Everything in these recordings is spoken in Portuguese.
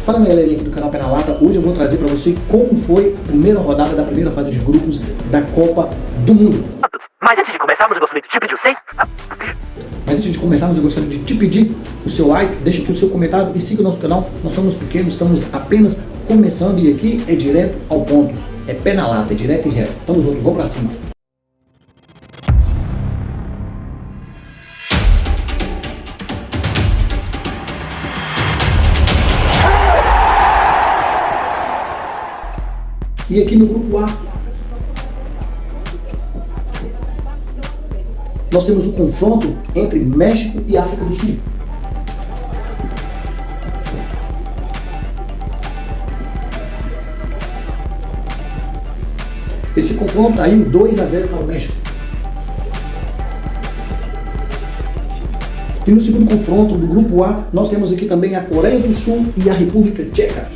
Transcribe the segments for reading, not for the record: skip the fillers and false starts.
Fala galerinha aqui do canal Pé na Lata. Hoje eu vou trazer para você como foi a primeira rodada da primeira fase de grupos da Copa do Mundo. Mas antes de começarmos, eu gostaria de te pedir o eu gostaria de te pedir o seu like, deixa aqui o seu comentário e siga o nosso canal. Nós somos pequenos, estamos apenas começando e aqui é direto ao ponto. É pé na lata, é direto e reto. Tamo junto, vamos pra cima. E aqui no grupo A, nós temos o confronto entre México e África do Sul. Esse confronto saiu 2-0 para o México. E no segundo confronto do grupo A, nós temos aqui também a Coreia do Sul e a República Tcheca.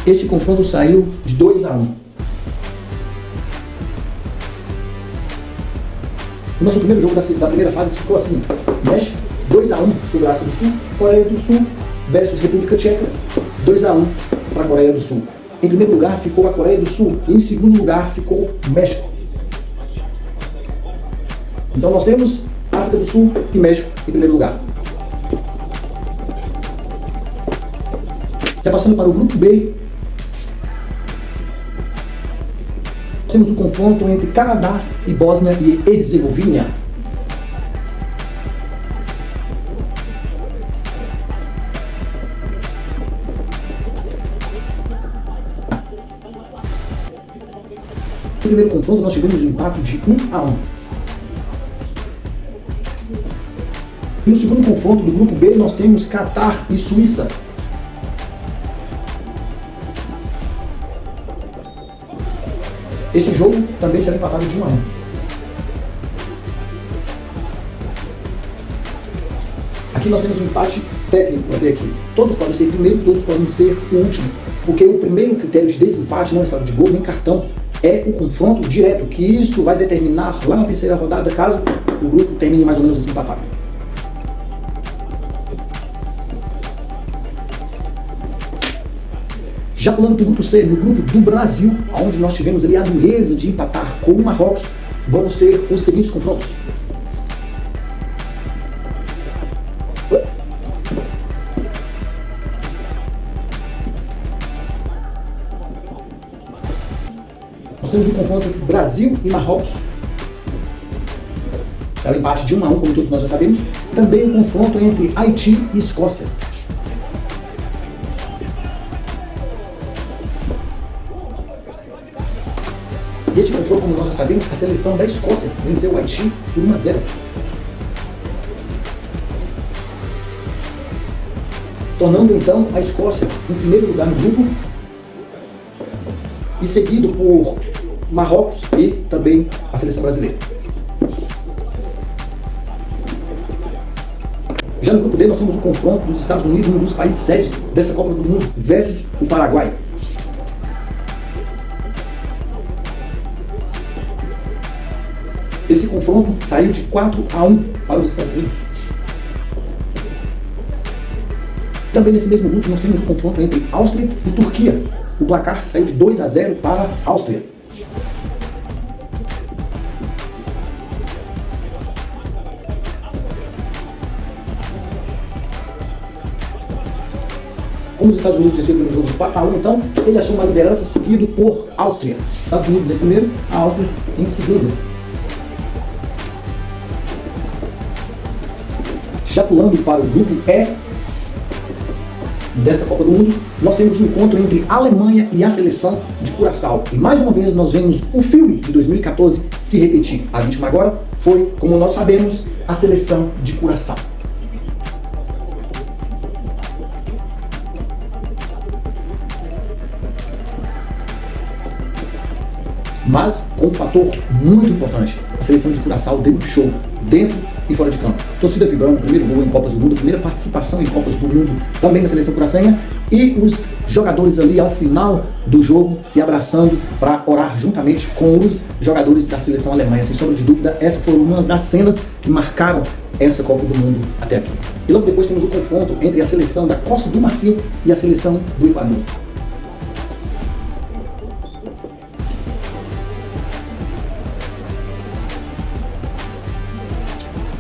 Esse confronto saiu de 2-1. O nosso primeiro jogo da primeira fase ficou assim: México 2-1 sobre a África do Sul, Coreia do Sul versus República Tcheca 2-1 para a Coreia do Sul. Em primeiro lugar ficou a Coreia do Sul e em segundo lugar ficou o México. Então nós temos África do Sul e México em primeiro lugar. Já passando para o grupo B, temos o confronto entre Canadá e Bósnia e Herzegovina. No primeiro confronto nós tivemos um empate de 1-1. E no segundo confronto do grupo B nós temos Catar e Suíça. Esse jogo também será empatado de 1-1. Aqui nós temos um empate técnico até aqui. Todos podem ser primeiro, todos podem ser o último. Porque o primeiro critério de desempate não é estado de gol nem cartão, é o confronto direto, que isso vai determinar lá na terceira rodada, caso o grupo termine mais ou menos assim empatado. Já pulando para o grupo C, no grupo do Brasil, onde nós tivemos ali a dureza de empatar com o Marrocos, vamos ter os seguintes confrontos. Nós temos o confronto entre Brasil e Marrocos. Será um empate de 1-1, como todos nós já sabemos. Também o confronto entre Haiti e Escócia. E esse confronto, como nós já sabemos, a seleção da Escócia venceu o Haiti por 1-0. Tornando então a Escócia em primeiro lugar no grupo e seguido por Marrocos e também a seleção brasileira. Já no grupo D nós temos o confronto dos Estados Unidos, um dos países sedes dessa Copa do Mundo, versus o Paraguai. Esse confronto saiu de 4-1 para os Estados Unidos. Também nesse mesmo grupo nós temos o confronto entre Áustria e Turquia. O placar saiu de 2-0 para a Áustria. Como os Estados Unidos venceram no jogo de 4-1, então ele achou uma liderança seguido por Áustria. Estados Unidos em primeiro, a Áustria em segundo. Já pulando para o grupo E desta Copa do Mundo, nós temos um encontro entre a Alemanha e a seleção de Curaçao. E mais uma vez nós vemos o filme de 2014 se repetir. A vítima agora foi, como nós sabemos, a seleção de Curaçao. Mas com um fator muito importante, a seleção de Curaçao deu um show. dentro e fora de campo. Torcida vibrando, primeiro gol em Copas do Mundo, primeira participação em Copas do Mundo, também na seleção curaçanha, e os jogadores ali ao final do jogo se abraçando para orar juntamente com os jogadores da seleção alemã. Sem sombra de dúvida, essa foi uma das cenas que marcaram essa Copa do Mundo até aqui. E logo depois temos o confronto entre a seleção da Costa do Marfim e a seleção do Equador.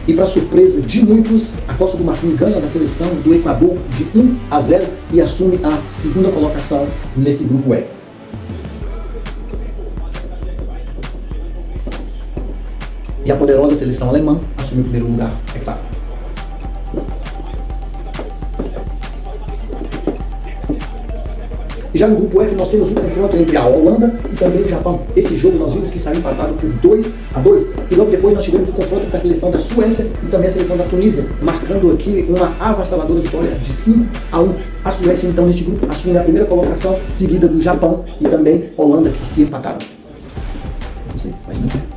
E para surpresa de muitos, a Costa do Marfim ganha da seleção do Equador de 1-0 e assume a segunda colocação nesse grupo E. E a poderosa seleção alemã assume o primeiro lugar, é claro. E já no grupo F nós temos um confronto entre a Holanda e também o Japão. Esse jogo nós vimos que saiu empatado por 2-2. E logo depois nós tivemos o confronto com a seleção da Suécia e também a seleção da Tunísia, marcando aqui uma avassaladora vitória de 5-1. A Suécia então neste grupo assume a primeira colocação, seguida do Japão e também Holanda, que se empataram. Não sei, faz muito tempo.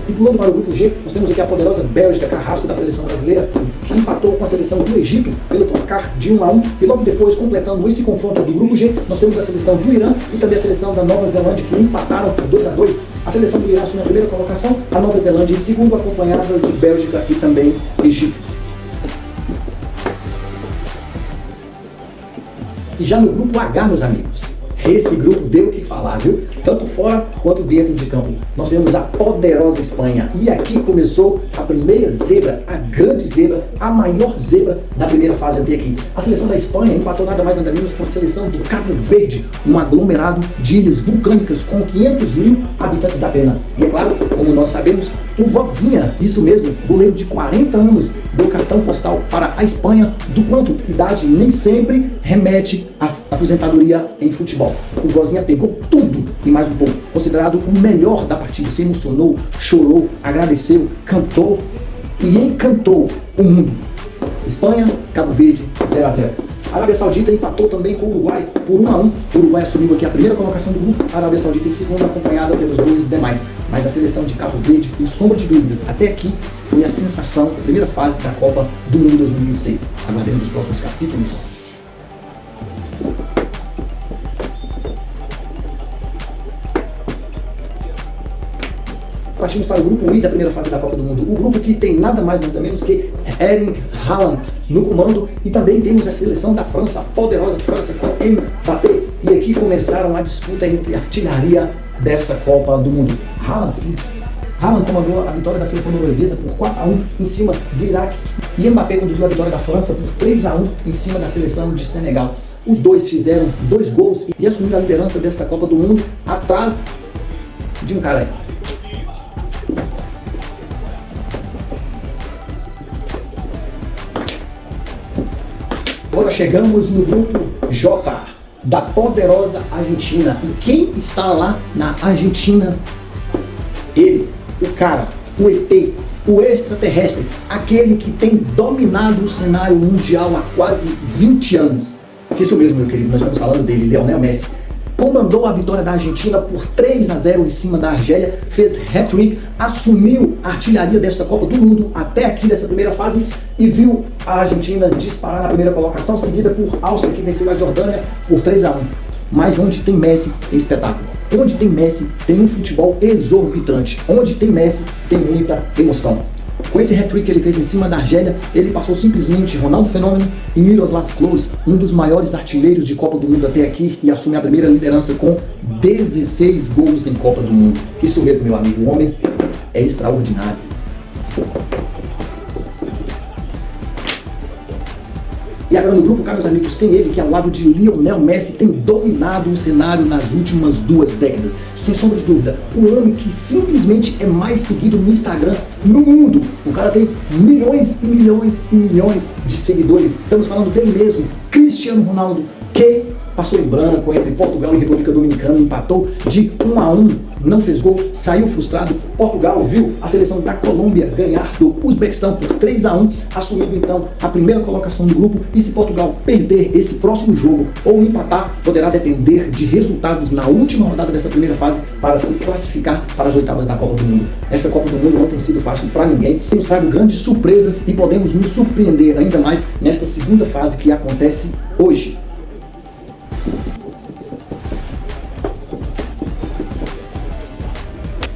E pulando para o grupo G, nós temos aqui a poderosa Bélgica, carrasco da seleção brasileira, que empatou com a seleção do Egito pelo placar de 1-1. E logo depois, completando esse confronto do grupo G, nós temos a seleção do Irã e também a seleção da Nova Zelândia, que empataram por 2-2. A seleção do Irã assume a primeira colocação, a Nova Zelândia em segundo, acompanhada de Bélgica e também Egito. E já no grupo H, meus amigos, esse grupo deu o que falar, viu? Tanto fora quanto dentro de campo. Nós temos a poderosa Espanha. E aqui começou a primeira zebra, a grande zebra, a maior zebra da primeira fase até aqui. A seleção da Espanha empatou nada mais nada menos com a seleção do Cabo Verde, um aglomerado de ilhas vulcânicas com 500 mil habitantes apenas. E é claro, como nós sabemos, o Vozinha, isso mesmo, goleiro de 40 anos, deu cartão postal para a Espanha, do quanto idade nem sempre remete à aposentadoria em futebol. O Vozinha pegou tudo e mais um pouco, considerado o melhor da partida, se emocionou, chorou, agradeceu, cantou e encantou o mundo. Espanha, Cabo Verde, 0-0. A Arábia Saudita empatou também com o Uruguai por 1-1. O Uruguai assumiu aqui a primeira colocação do grupo, a Arábia Saudita em segunda, acompanhada pelos dois demais. Mas a seleção de Cabo Verde, sem sombra de dúvidas, até aqui foi a sensação, a primeira fase da Copa do Mundo 2026. Aguardemos os próximos capítulos. Partimos para o grupo I da primeira fase da Copa do Mundo. O grupo que tem nada mais nada menos que Erling Haaland no comando. E também temos a seleção da França, a poderosa França com Mbappé. E aqui começaram a disputa entre a artilharia dessa Copa do Mundo. Haaland comandou a vitória da seleção norueguesa por 4-1 em cima do Iraque. E Mbappé conduziu a vitória da França por 3-1 em cima da seleção de Senegal. Os dois fizeram 2 gols e assumiram a liderança desta Copa do Mundo atrás de um cara aí. Agora chegamos no grupo J, da poderosa Argentina. E quem está lá na Argentina? Ele, o cara, o ET, o extraterrestre, aquele que tem dominado o cenário mundial há quase 20 anos. Isso mesmo, meu querido, nós estamos falando dele, Lionel Messi. Comandou a vitória da Argentina por 3-0 em cima da Argélia, fez hat-trick, assumiu a artilharia desta Copa do Mundo até aqui dessa primeira fase e viu a Argentina disparar na primeira colocação, seguida por Áustria, que venceu a Jordânia por 3-1. Mas onde tem Messi, tem espetáculo. Onde tem Messi, tem um futebol exorbitante. Onde tem Messi, tem muita emoção. Com esse hat-trick que ele fez em cima da Argélia, ele passou simplesmente Ronaldo Fenômeno e Miroslav Klose, um dos maiores artilheiros de Copa do Mundo até aqui, e assume a primeira liderança com 16 gols em Copa do Mundo. Isso mesmo, meu amigo, o homem é extraordinário. E agora no grupo, meus amigos, tem ele que ao lado de Lionel Messi tem dominado o cenário nas últimas 2 décadas. Sem sombra de dúvida, o homem que simplesmente é mais seguido no Instagram no mundo. O cara tem milhões e milhões e milhões de seguidores. Estamos falando dele mesmo, Cristiano Ronaldo, que passou em branco entre Portugal e República Dominicana, empatou de 1-1, não fez gol, saiu frustrado. Portugal viu a seleção da Colômbia ganhar do Uzbequistão por 3-1, assumindo então a primeira colocação do grupo. E se Portugal perder esse próximo jogo ou empatar, poderá depender de resultados na última rodada dessa primeira fase para se classificar para as oitavas da Copa do Mundo. Essa Copa do Mundo não tem sido fácil para ninguém, nos trago grandes surpresas e podemos nos surpreender ainda mais nesta segunda fase que acontece hoje.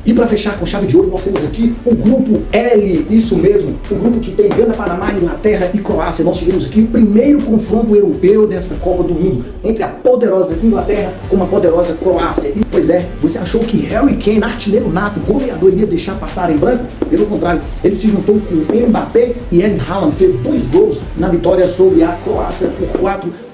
E para fechar com chave de ouro, nós temos aqui o grupo L, isso mesmo, o grupo que tem Gana, Panamá, Inglaterra e Croácia. Nós tivemos aqui o primeiro confronto europeu desta Copa do Mundo, entre a poderosa Inglaterra com uma poderosa Croácia. E, pois é, você achou que Harry Kane, artilheiro nato, goleador, iria deixar passar em branco? Pelo contrário, ele se juntou com Mbappé e Erling Haaland, fez 2 gols na vitória sobre a Croácia por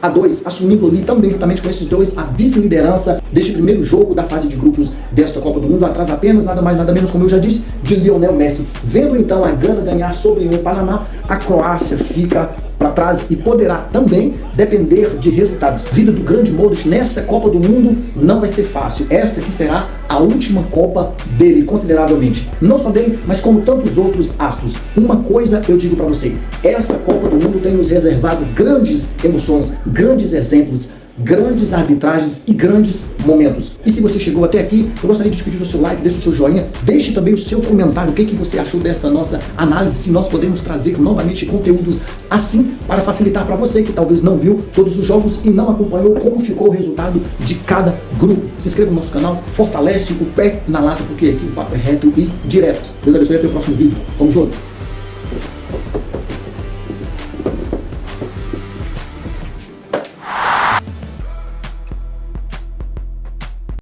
4-2, assumindo ali também juntamente com esses dois a vice-liderança deste primeiro jogo da fase de grupos desta Copa do Mundo, atrás apenas, nada mais, nada menos, como eu já disse, de Lionel Messi. Vendo então a Gana ganhar sobre o Panamá, a Croácia fica para trás e poderá também depender de resultados. Vida do grande Modric nessa Copa do Mundo não vai ser fácil. Esta que será a última Copa dele, consideravelmente. Não só dele, mas como tantos outros astros. Uma coisa eu digo para você, essa Copa do Mundo tem nos reservado grandes emoções, grandes exemplos, grandes arbitragens e grandes momentos. E se você chegou até aqui, eu gostaria de te pedir o seu like, deixe o seu joinha, deixe também o seu comentário, o que você achou desta nossa análise, se nós podemos trazer novamente conteúdos assim para facilitar para você que talvez não viu todos os jogos e não acompanhou como ficou o resultado de cada grupo. Se inscreva no nosso canal, fortalece o pé na lata, porque aqui o papo é reto e direto. Deus abençoe, até o próximo vídeo. Vamos junto!